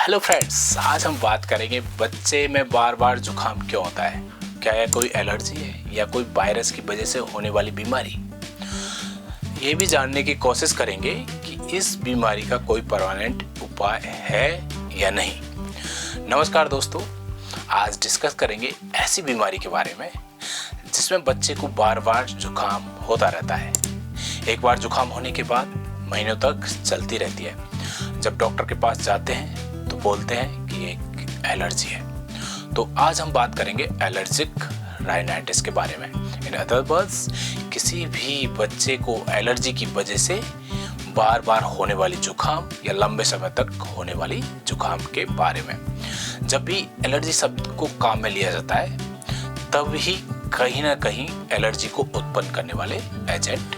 Hello friends, आज हम बात करेंगे बच्चे में बार बार जुकाम क्यों होता है। क्या यह कोई एलर्जी है या कोई वायरस की वजह से होने वाली बीमारी। ये भी जानने की कोशिश करेंगे कि इस बीमारी का कोई परमानेंट उपाय है या नहीं। नमस्कार दोस्तों, आज डिस्कस करेंगे ऐसी बीमारी के बारे में जिसमें बच्चे को बार बार जुकाम होता रहता है। एक बार जुकाम होने के बाद महीनों तक चलती रहती है। जब डॉक्टर के पास जाते हैं तो बोलते हैं कि एक एलर्जी है। तो आज हम बात करेंगे एलर्जिक राइनाइटिस के बारे में। इन अदर वर्ड्स, किसी भी बच्चे को एलर्जी की वजह से बार बार होने वाली जुकाम या लंबे समय तक होने वाली जुकाम के बारे में। जब भी एलर्जी शब्द को काम में लिया जाता है तब ही कहीं ना कहीं एलर्जी को उत्पन्न करने वाले एजेंट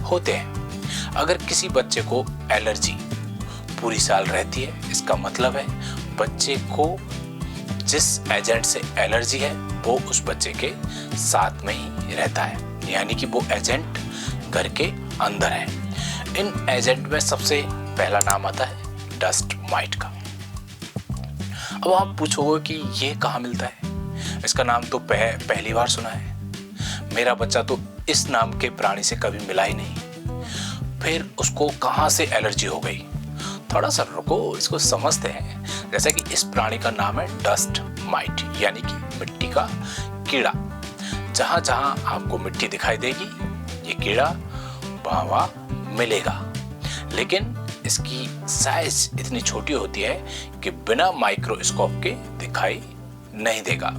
होते हैं। अगर किसी बच्चे को एलर्जी पूरी साल रहती है, इसका मतलब है बच्चे को जिस एजेंट से एलर्जी है वो उस बच्चे के साथ में ही रहता है, यानी कि वो एजेंट घर के अंदर है। इन एजेंट में सबसे पहला नाम आता है डस्ट माइट का। अब आप पूछोगे कि ये कहाँ मिलता है, इसका नाम तो पहली बार सुना है। मेरा बच्चा तो इस नाम के प्राणी से कभी मिला ही नहीं, फिर उसको कहाँ से एलर्जी हो गई। थोड़ा सा रुको, इसको समझते हैं। जैसे कि इस प्राणी का नाम है डस्ट माइट, यानी कि मिट्टी का कीड़ा। जहां जहां आपको मिट्टी दिखाई देगी ये कीड़ा वहां मिलेगा, लेकिन इसकी साइज इतनी छोटी होती है कि बिना माइक्रोस्कोप के दिखाई नहीं देगा।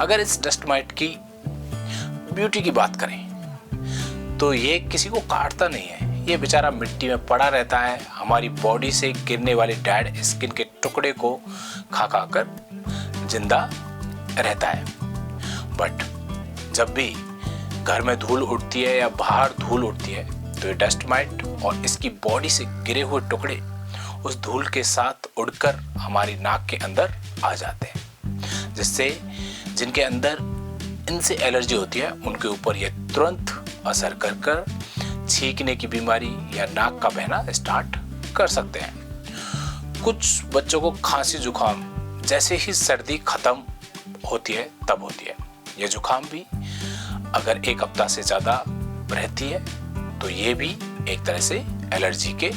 अगर इस डस्ट माइट की ब्यूटी की बात करें तो ये किसी को काटता नहीं है। ये बेचारा मिट्टी में पड़ा रहता है, हमारी बॉडी से गिरने वाले डेड स्किन के टुकड़े को खा खा कर जिंदा रहता है। बट जब भी घर में धूल उड़ती है या बाहर धूल उड़ती है तो ये डस्ट माइट और इसकी बॉडी से गिरे हुए टुकड़े उस धूल के साथ उड़कर हमारी नाक के अंदर आ जाते हैं, जिससे जिनके अंदर इनसे एलर्जी होती है उनके ऊपर ये तुरंत असर कर छींकने की बीमारी या नाक का बहना स्टार्ट कर सकते हैं। कुछ बच्चों को खांसी जुकाम जैसे ही सर्दी खत्म होती है तब होती है। ये जुकाम भी अगर एक हफ्ता से ज़्यादा रहती है तो ये भी एक तरह से एलर्जी के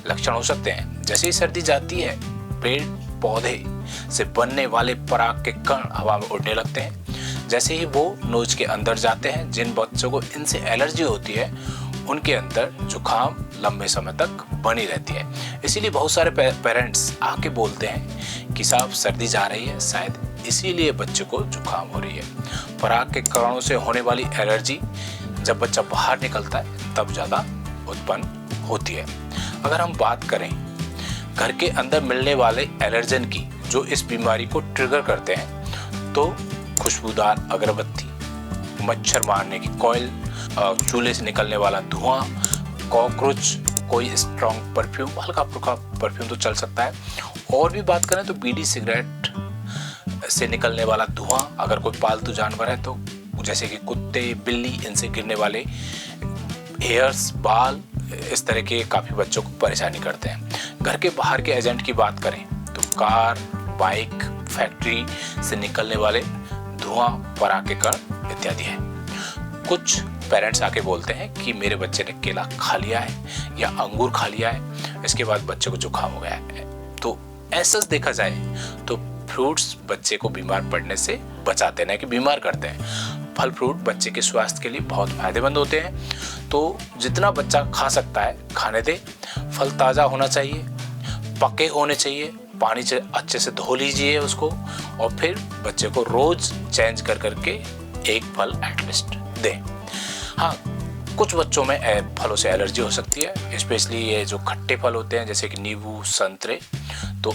लक्षण हो सकते हैं। जैसे ही सर्दी जाती है पेड़ पौधे से बनने वाले पराग के कण हवा में उड़ने लगते हैं। जैसे ही वो नोज के अंदर जाते हैं, जिन बच्चों को इनसे एलर्जी होती है उनके अंदर जुकाम लंबे समय तक बनी रहती है। इसीलिए बहुत सारे पेरेंट्स आके बोलते हैं कि साहब सर्दी जा रही है, शायद इसीलिए बच्चे को जुकाम हो रही है। पराग के कणों से होने वाली एलर्जी जब बच्चा बाहर निकलता है तब ज़्यादा उत्पन्न होती है। अगर हम बात करें घर के अंदर मिलने वाले एलर्जन की जो इस बीमारी को ट्रिगर करते हैं तो खुशबूदार अगरबत्ती, मच्छर मारने की कॉइल, चूल्हे से निकलने वाला धुआं, कॉकरोच, कोई स्ट्रॉन्ग परफ्यूम, हल्का फुल्का परफ्यूम तो चल सकता है। और भी बात करें तो बीड़ी सिगरेट से निकलने वाला धुआं, अगर कोई पालतू जानवर है तो जैसे कि कुत्ते बिल्ली, इनसे गिरने वाले हेयर्स बाल, इस तरह के काफ़ी बच्चों को परेशानी करते हैं। घर के बाहर के एजेंट की बात करें तो कार, बाइक, फैक्ट्री से निकलने वाले धुआं, पराग के कण इत्यादि है। कुछ पेरेंट्स आके बोलते हैं कि मेरे बच्चे ने केला खा लिया है या अंगूर खा लिया है, इसके बाद बच्चे को जुकाम हो गया है। तो ऐसा देखा जाए तो फ्रूट्स बच्चे को बीमार पड़ने से बचाते हैं, ना कि बीमार करते हैं। फल फ्रूट बच्चे के स्वास्थ्य के लिए बहुत फायदेमंद होते हैं, तो जितना बच्चा खा सकता है खाने दे। फल ताज़ा होना चाहिए, पके होने चाहिए, पानी से अच्छे से धो लीजिए उसको, और फिर बच्चे को रोज चेंज कर करके एक फल एटलीस्ट दें। हाँ, कुछ बच्चों में फलों से एलर्जी हो सकती है, स्पेशली ये जो खट्टे फल होते हैं जैसे कि नींबू, संतरे। तो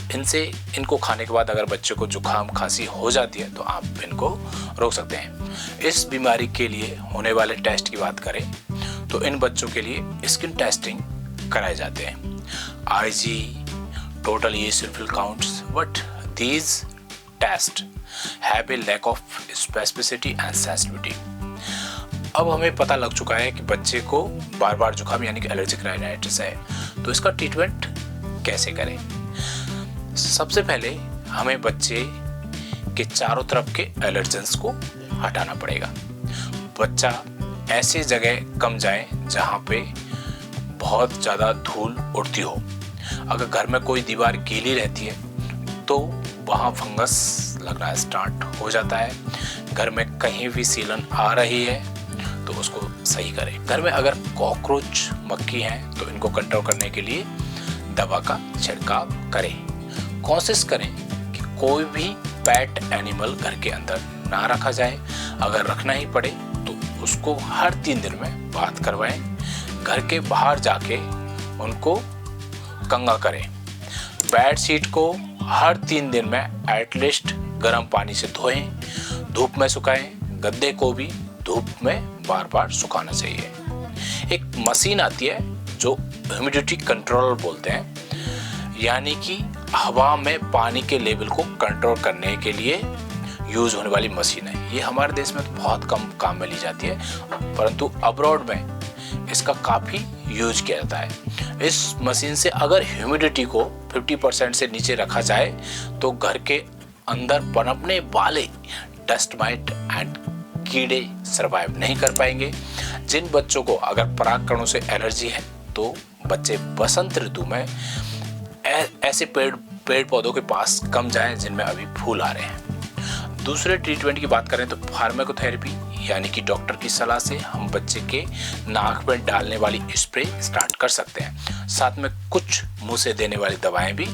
इनको खाने के बाद अगर बच्चे को जुकाम खांसी हो जाती है तो आप इनको रोक सकते हैं। इस बीमारी के लिए होने वाले टेस्ट की बात करें तो इन बच्चों के लिए स्किन टेस्टिंग कराए जाते हैं। IG, total eosinophil counts, but these tests have a lack of specificity and sensitivity. अब हमें पता लग चुका है कि बच्चे को बार बार जुकाम यानी कि एलर्जिक राइनाइटिस है, तो इसका ट्रीटमेंट कैसे करें। सबसे पहले हमें बच्चे के चारों तरफ के एलर्जेंस को हटाना पड़ेगा। बच्चा ऐसे जगह कम जाए जहाँ पे बहुत ज़्यादा धूल उड़ती हो। अगर घर में कोई दीवार गीली रहती है तो वहाँ फंगस लगना स्टार्ट हो जाता है। घर में कहीं भी सीलन आ रही है तो उसको सही करें। घर में अगर कॉकरोच मक्खी हैं तो इनको कंट्रोल करने के लिए दवा का छिड़काव करें। कोशिश करें कि कोई भी पेट एनिमल घर के अंदर ना रखा जाए। अगर रखना ही पड़े तो उसको हर 3 दिन में बात करवाएं। घर के बाहर जाके उनको कंघा करें। बेड शीट को हर 3 दिन में एटलीस्ट गर्म पानी से धोएं, धूप में सुखाएं। गद्दे को भी धूप में बार बार सुखाना चाहिए। एक मशीन आती है जो ह्यूमिडिटी कंट्रोलर बोलते हैं, यानी कि हवा में पानी के लेवल को कंट्रोल करने के लिए यूज होने वाली मशीन है। ये हमारे देश में तो बहुत कम काम में ली जाती है, परंतु अब्रॉड में इसका काफ़ी यूज किया जाता है। इस मशीन से अगर ह्यूमिडिटी को 50% से नीचे रखा जाए तो घर के अंदर पनपने वाले डस्ट माइट एंड कीड़े सरवाइव नहीं कर पाएंगे। जिन बच्चों को अगर परागकणों से एलर्जी है तो बच्चे बसंत ऋतु में ऐसे पेड़ पौधों के पास कम जाएं जिनमें अभी फूल आ रहे हैं। दूसरे ट्रीटमेंट की बात करें तो फार्माकोथेरेपी, यानी कि डॉक्टर की सलाह से हम बच्चे के नाक में डालने वाली स्प्रे स्टार्ट कर सकते हैं। साथ में कुछ मुंह से देने वाली दवाएं भी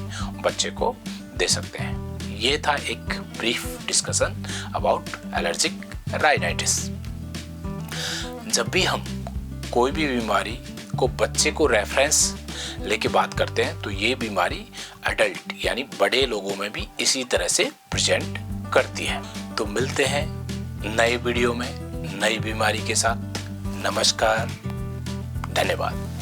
बच्चे को दे सकते हैं। ये था एक brief discussion about allergic rhinitis. जब भी हम कोई भी बीमारी को बच्चे को रेफरेंस लेके बात करते हैं तो ये बीमारी एडल्ट यानी बड़े लोगों में भी इसी तरह से प्रेजेंट करती है। तो मिलते हैं नए वीडियो में नई बीमारी के साथ। नमस्कार, धन्यवाद।